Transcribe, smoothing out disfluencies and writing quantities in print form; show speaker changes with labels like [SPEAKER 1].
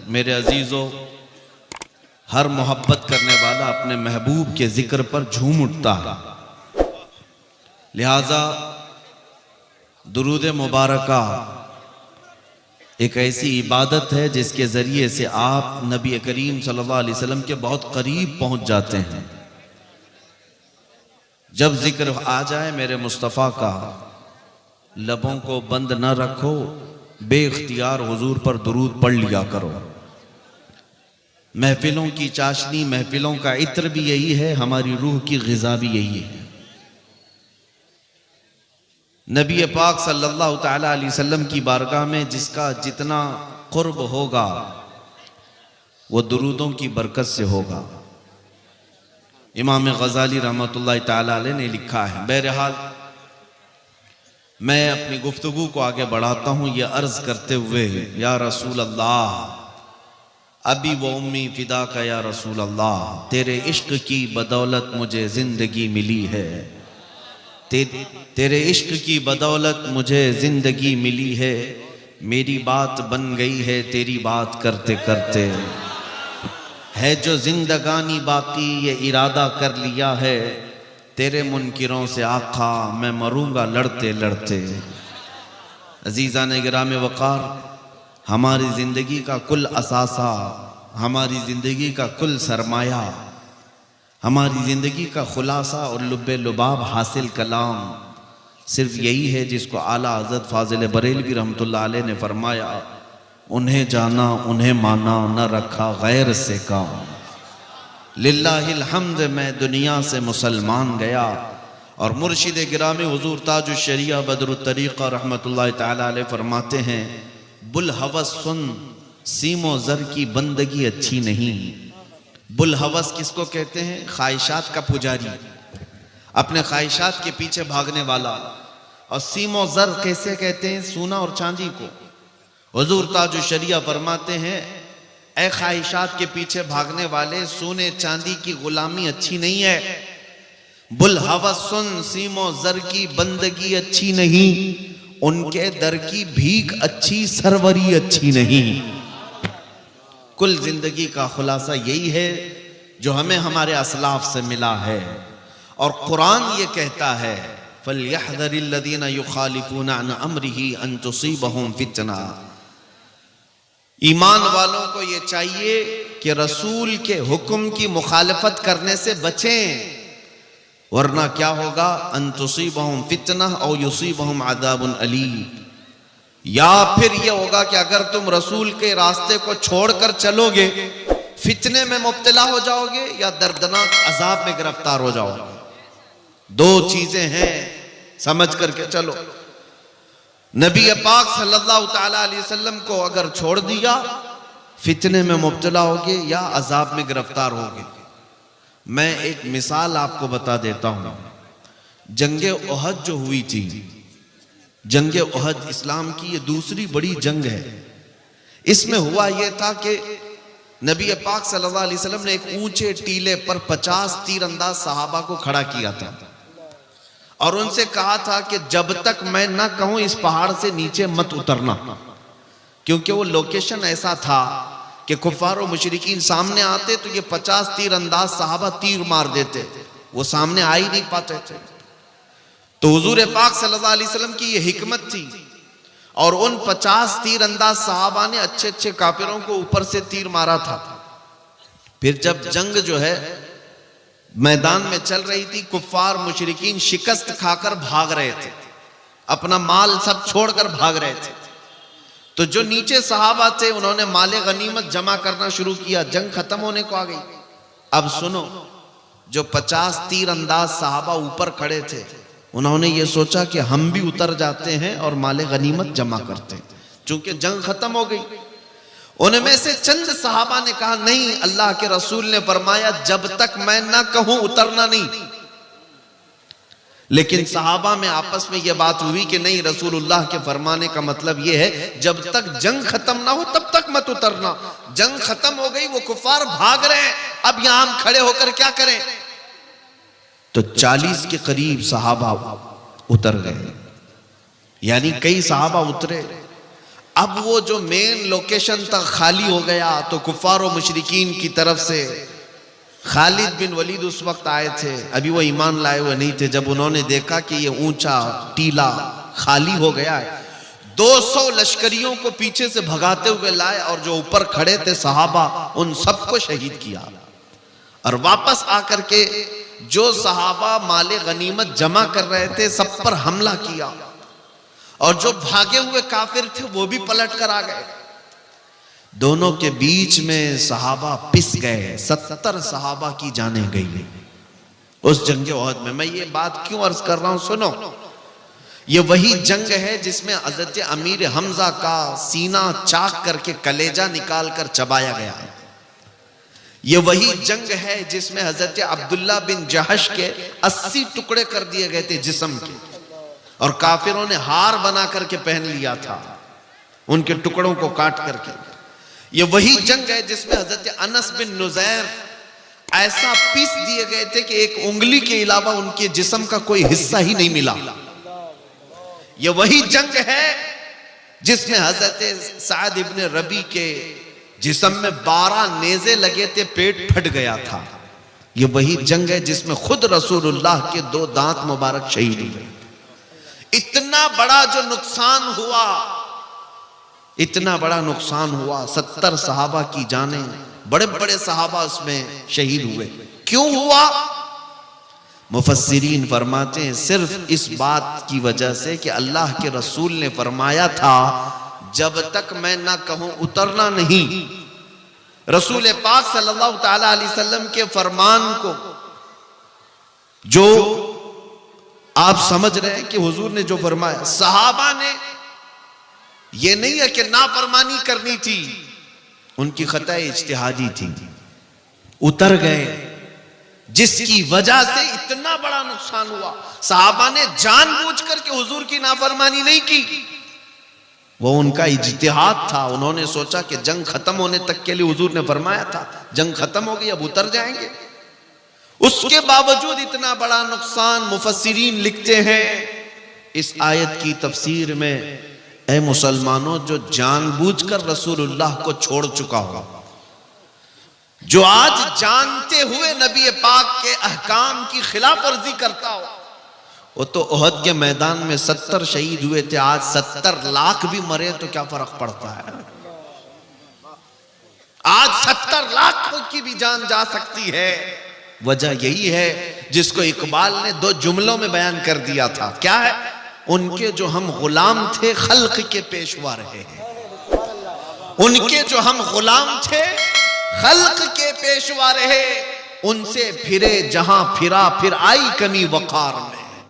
[SPEAKER 1] मेरे अजीज़ों, हर मोहब्बत करने वाला अपने महबूब के जिक्र पर झूम उठता है। लिहाजा दुरूद मुबारका एक ऐसी इबादत है जिसके ज़रिए से आप नबी करीम सल्लल्लाहु अलैहि वसल्लम के बहुत करीब पहुंच जाते हैं। जब जिक्र आ जाए मेरे मुस्तफ़ा का, लबों को बंद न रखो, बेइख्तियार हुजूर पर दुरूद पढ़ लिया करो। महफिलों की चाशनी, महफिलों का इत्र भी यही है, हमारी रूह की ग़िज़ा भी यही है। नबी पाक सल्लल्लाहु तआला अलैहि वसल्लम की बारगाह में जिसका जितना क़ुर्ब होगा वो दुरूदों की बरकत से होगा। इमाम ग़ज़ाली रहमतुल्लाहि तआला अलैह ने लिखा है। बहरहाल मैं अपनी गुफ्तगू को आगे बढ़ाता हूँ ये अर्ज़ करते हुए, या रसूल अल्लाह अभी वो उम्मी फिदा का, या रसूल अल्लाह तेरे इश्क की बदौलत मुझे ज़िंदगी मिली है, तेरे इश्क की बदौलत मुझे ज़िंदगी मिली है, मेरी बात बन गई है तेरी बात करते करते, है जो जिंदगानी बाकी ये इरादा कर लिया है, तेरे मुनकिरों से आका मैं मरूंगा लड़ते लड़ते। अजीज़ान गिराम वक़ार, हमारी ज़िंदगी का कुल असासा, हमारी ज़िंदगी का कुल सरमाया, हमारी ज़िंदगी का खुलासा और लुब्बे लुबाब हासिल कलाम सिर्फ यही है जिसको आला हज़रत फ़ाज़िल बरेलवी रहमतुल्लाह अलैह ने फरमाया, उन्हें जाना उन्हें माना न रखा गैर से काम, लिल्लाहिल हम्द मैं दुनिया से मुसलमान गया। और मुर्शिद गिरामी हुजूर ताजुश शरिया बदरुत तरीक़ा रहमतुल्लाहि तआला अलैह फरमाते हैं, बुल हवस सुन सीमो ज़र की बंदगी अच्छी नहीं। बुल हवस किसको कहते हैं? ख्वाहिशात का पुजारी, अपने ख्वाहिशात के पीछे भागने वाला। और सीमो ज़र कैसे कहते हैं? सोना और चांदी को। हुजूर ताजुश शरिया फरमाते हैं, ए ख्वाहिशात के पीछे भागने वाले, सोने चांदी की गुलामी अच्छी नहीं है। बुल हवस सुन सीमो ज़र की बंदगी अच्छी नहीं, उनके दर की भीख अच्छी सरवरी अच्छी नहीं। कुल जिंदगी का खुलासा यही है जो हमें हमारे असलाफ से मिला है। और कुरान ये कहता है, फलयहज़रिल्लज़ीना युखालिफूना अन अम्रिही अन तुसीबहुम फितना। ईमान वालों को ये चाहिए कि रसूल के हुक्म की मुखालफत करने से बचें, वरना क्या होगा? अन तुसीबहुम फितना औ युसीबहुम अज़ाबुन अलीम। या फिर ये होगा कि अगर तुम रसूल के रास्ते को छोड़कर चलोगे, फितने में मुब्तला हो जाओगे या दर्दनाक अजाब में गिरफ्तार हो जाओगे। दो चीजें हैं, समझ करके चलो। नबी पाक सल्लल्लाहु तआला अलैहि वसल्लम को अगर छोड़ दिया, फितने में मुब्तला होगे या अजाब में गिरफ्तार होगे। मैं एक मिसाल आपको बता देता हूं। जंगे उहद जो हुई थी, जंगे उहद इस्लाम की ये दूसरी बड़ी जंग है। इसमें हुआ यह था कि नबी पाक सल्लल्लाहु अलैहि वसल्लम ने एक ऊंचे टीले पर 50 तीरंदाज सहाबा को खड़ा किया था और उनसे कहा था कि जब तक मैं ना कहूं इस पहाड़ से नीचे मत उतरना, क्योंकि वो लोकेशन ऐसा था कि कुफार और मुशरिकीन सामने आते तो ये 50 तीरंदाज सहाबा तीर मार देते, वो सामने आ ही नहीं पाते थे। तो हुजूर पाक सल्लल्लाहु अलैहि वसल्लम की ये हिकमत थी और उन 50 तीरंदाज सहाबा ने अच्छे अच्छे काफिरों को ऊपर से तीर मारा था। फिर जब जंग जो है मैदान में चल रही थी, कुफार मुशरिकीन शिकस्त खाकर भाग रहे थे, अपना माल सब छोड़कर भाग रहे थे। तो जो नीचे सहाबा थे उन्होंने माले गनीमत जमा करना शुरू किया, जंग खत्म होने को आ गई। अब सुनो, जो 50 तीरंदाज सहाबा ऊपर खड़े थे उन्होंने ये सोचा कि हम भी उतर जाते हैं और माले गनीमत जमा करते हैं, चूंकि जंग खत्म हो गई। उनमें से चंद सहाबा ने कहा, नहीं, अल्लाह के रसूल ने फरमाया जब तक मैं ना कहूं उतरना नहीं। लेकिन सहाबा में आपस में यह बात हुई कि नहीं, रसूलुल्लाह के फरमाने का मतलब यह है जब तक जंग खत्म ना हो तब तक मत उतरना। जंग खत्म हो गई, वो कुफार भाग रहे हैं, अब यहां हम खड़े होकर क्या करें? तो 40 के करीब सहाबा उतर गए, यानी कई सहाबा उतरे। अब वो जो मेन लोकेशन तक खाली हो गया तो कुफार और मुशरिकीन की तरफ से खालिद बिन वलीद उस वक्त आए थे, अभी वो ईमान लाए हुए नहीं थे। जब उन्होंने देखा कि ये ऊंचा टीला खाली हो गया है, 200 लश्करियों को पीछे से भगाते हुए लाए और जो ऊपर खड़े थे सहाबा, उन सबको शहीद किया। और वापस आकर के जो सहाबा माले गनीमत जमा कर रहे थे सब पर हमला किया, और जो भागे हुए काफिर थे वो भी पलट कर आ गए। दोनों के बीच में सहाबा पिस गए, 70 सहाबा की जानें गई उस जंग ओहद में। मैं ये बात क्यों अर्ज कर रहा हूं, सुनो। ये वही जंग है जिसमें हजरत अमीर हमजा का सीना चाक करके कलेजा निकाल कर चबाया गया है। ये वही जंग है जिसमें हजरत अब्दुल्ला बिन जहश के 80 टुकड़े कर दिए गए थे जिस्म के, और काफिरों ने हार बना करके पहन लिया था उनके टुकड़ों को काट करके। ये वही जंग है जिसमें हजरत अनस बिन नुज़ैर ऐसा पीस दिए गए थे कि एक उंगली के अलावा उनके जिस्म का कोई हिस्सा ही नहीं मिला। ये वही जंग है जिसमें हजरत साद इब्न रबी के जिस्म में 12 नेज़े लगे थे, पेट फट गया था। ये वही जंग है जिसमें खुद रसूलुल्लाह के 2 दांत मुबारक शहीद हुए। इतना बड़ा जो नुकसान हुआ, इतना बड़ा नुकसान हुआ, 70 सहाबा की जानें, बड़े बड़े सहाबा उसमें शहीद हुए। क्यों हुआ? मुफस्सिरीन फरमाते हैं सिर्फ इस बात की वजह से कि अल्लाह के रसूल ने फरमाया था जब तक मैं ना कहूं उतरना नहीं। रसूल पाक सल्लल्लाहु ताला अलैहि वसल्लम के फरमान को जो आप समझ रहे हैं कि हुजूर ने जो फरमाया, सहाबा ने ये नहीं है कि नाफरमानी करनी थी, उनकी खता इज्तिहादी थी, उतर गए, जिसकी वजह से इतना बड़ा नुकसान हुआ। सहाबा ने जानबूझ करके हुजूर की नाफरमानी नहीं की, वो उनका इज्तिहाद था। उन्होंने सोचा कि जंग खत्म होने तक के लिए हुजूर ने फरमाया था जंग खत्म हो गई, अब उतर जाएंगे। उसके बावजूद इतना बड़ा नुकसान। मुफस्सिरीन लिखते हैं इस आयत की तफसीर में, ऐ मुसलमानों, जो जानबूझकर रसूलुल्लाह को छोड़ चुका हो, जो आज जानते हुए नबी पाक के अहकाम की खिलाफ वर्जी करता हो, वो तो ओहद के मैदान में 70 शहीद हुए थे, आज 70 लाख भी मरे तो क्या फर्क पड़ता है? आज 70 लाख की भी जान जा सकती है। वजह यही है जिसको इकबाल ने 2 जुमलों में बयान कर दिया था। क्या है? उनके जो हम गुलाम थे खल्क के पेशवा रहे हैं। उनके जो हम गुलाम थे खल्क के पेशवा रहे, उनसे फिरे जहां फिरा, फिर आई कमी वकार में।